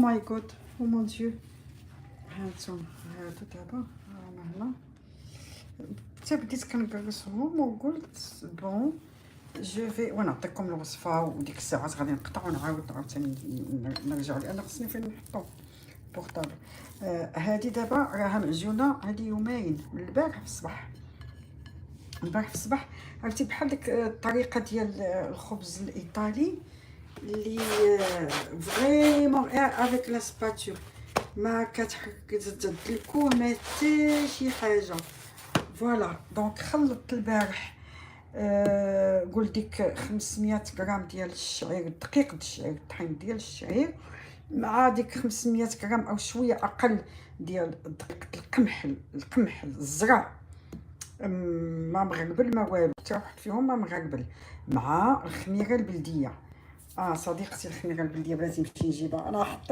ماي جود، او مون ديو. هانتوما هادو دابا رانا هنا. حتى بديت كنقرصهم وقلت بون جو في ونعطيكم الوصفه، وديك الساعات غادي نقطع ونعاود عاوتاني نرجع، لان خصني فين نحطو بورطابل. هادي دابا راها معجونه، هادي يومين من البارح في الصباح. البارح في الصباح عرفتي بحال ديك الطريقه ديال الخبز الايطالي اللي فريمون افيك لا سباتول، ما كتحرك تدلكو ما حتى شي حاجه. فوالا دونك خلطت البارح قول ديك 500 غرام ديال الشعير، دقيق الشعير، الطحين ديال الشعير، مع ديك 500 غرام او شويه اقل ديال دقيق القمح الزرع، ما مغربل ما والو، حتى واحد فيهم ما مغربل، مع الخميره البلديه. صديقتي الخميره البلديه بلاتي نمشي نجيبها، انا حطيت